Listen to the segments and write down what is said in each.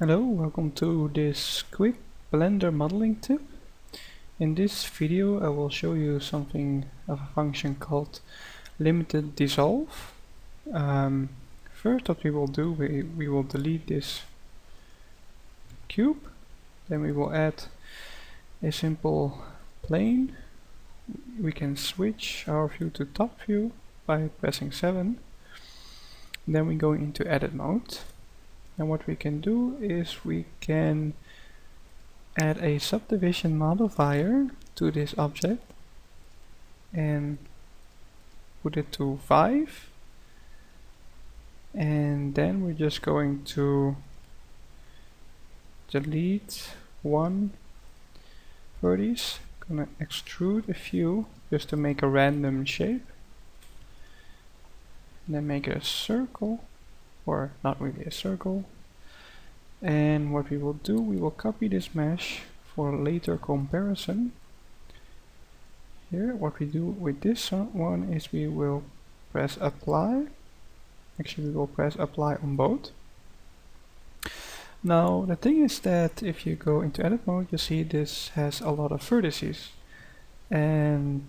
Hello, welcome to this quick Blender modeling tip. In this video I will show you something of a function called limited dissolve. First what we will do, we will delete this cube, then we will add a simple plane. We can switch our view to top view by pressing 7. Then we go into edit mode. And what we can do is we can add a subdivision modifier to this object and put it to 5, and then we're just going to delete one vertex. Gonna extrude a few just to make a random shape, and then make it a circle, or not really a circle. And what we will do, we will copy this mesh for later comparison. Here, what we do with this one is we will press apply. Actually, we will press apply on both. Now, the thing is that if you go into edit mode, you see this has a lot of vertices. And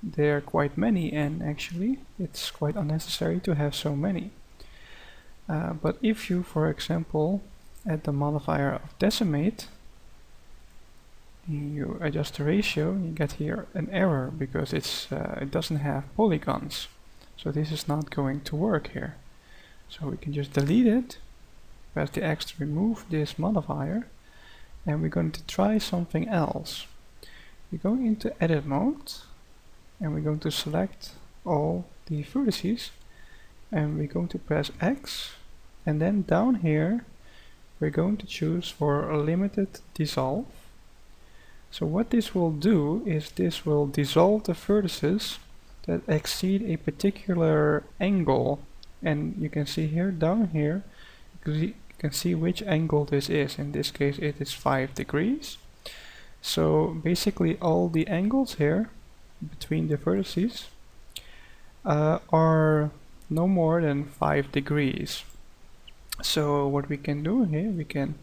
there are quite many, and actually, it's quite unnecessary to have so many. But if you, for example, add the modifier of decimate, you adjust the ratio, you get here an error because it doesn't have polygons. So this is not going to work here. So we can just delete it, press the X to remove this modifier, and we're going to try something else. We're going into edit mode, and we're going to select all the vertices, and we're going to press X, and then down here we're going to choose for a limited dissolve. So what this will do is this will dissolve the vertices that exceed a particular angle, and you can see here down here you can see which angle this is. In this case it is 5 degrees. So basically all the angles here between the vertices are no more than 5 degrees. So what we can do here, we can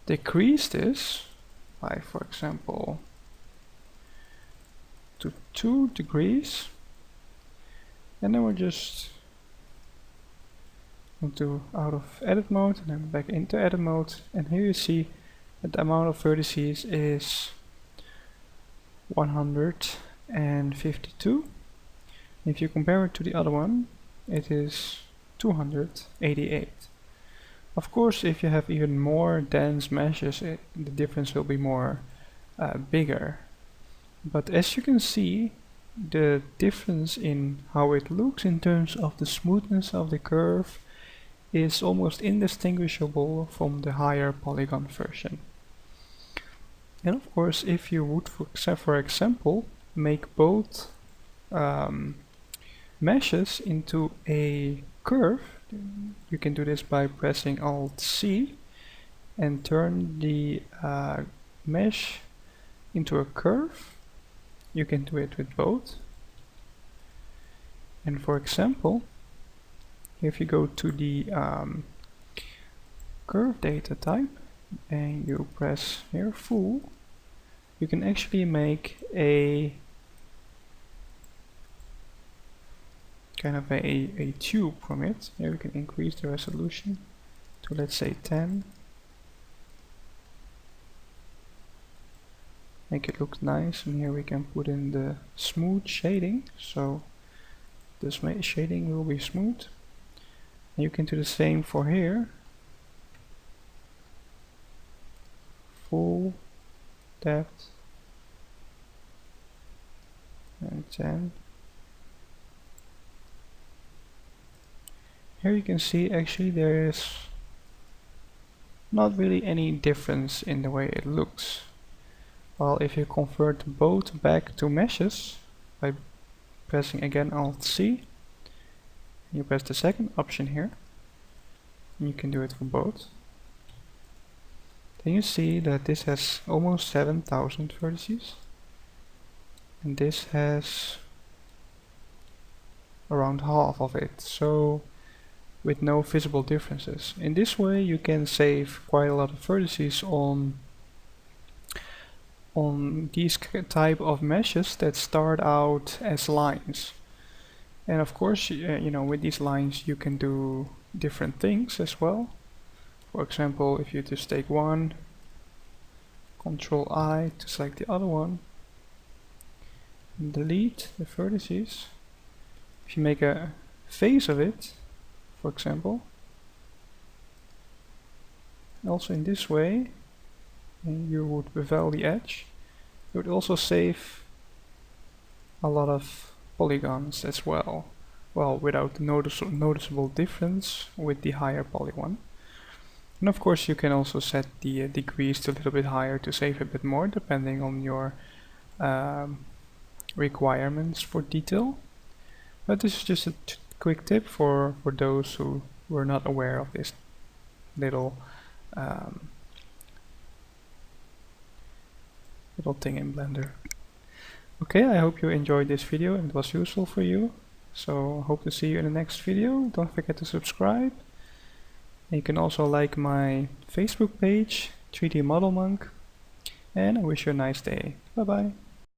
decrease this by, for example, to 2 degrees, and then we're just out of edit mode and then back into edit mode, and here you see that the amount of vertices is 152. If you compare it to the other one, it is 288. Of course, if you have even more dense meshes, the difference will be more bigger. But as you can see, the difference in how it looks in terms of the smoothness of the curve is almost indistinguishable from the higher polygon version. And of course, if you would, for example, make both meshes into a curve, you can do this by pressing Alt-C and turn the mesh into a curve. You can do it with both. And for example, if you go to the curve data type and you press here full, you can actually make a kind of a tube from it. Here we can increase the resolution to, let's say, 10. Make it look nice, and here we can put in the smooth shading, so this shading will be smooth. And you can do the same for here. Full depth and 10. Here you can see actually there is not really any difference in the way it looks. While if you convert both back to meshes by pressing again Alt-C, you press the second option here, and you can do it for both, then you see that this has almost 7,000 vertices, and this has around half of it. So with no visible differences. In this way you can save quite a lot of vertices on these type of meshes that start out as lines. And of course, you know, with these lines you can do different things as well. For example, if you just take one, Control I to select the other one, and delete the vertices. If you make a face of it, for example, also in this way, and you would bevel the edge, it would also save a lot of polygons as well. Well, without the noticeable difference with the higher poly one. And of course you can also set the degrees to a little bit higher to save a bit more, depending on your requirements for detail. But this is just a quick tip for those who were not aware of this little little thing in Blender. Okay, I hope you enjoyed this video and it was useful for you. So hope to see you in the next video. Don't forget to subscribe. And you can also like my Facebook page, 3D Model Monk. And I wish you a nice day. Bye bye.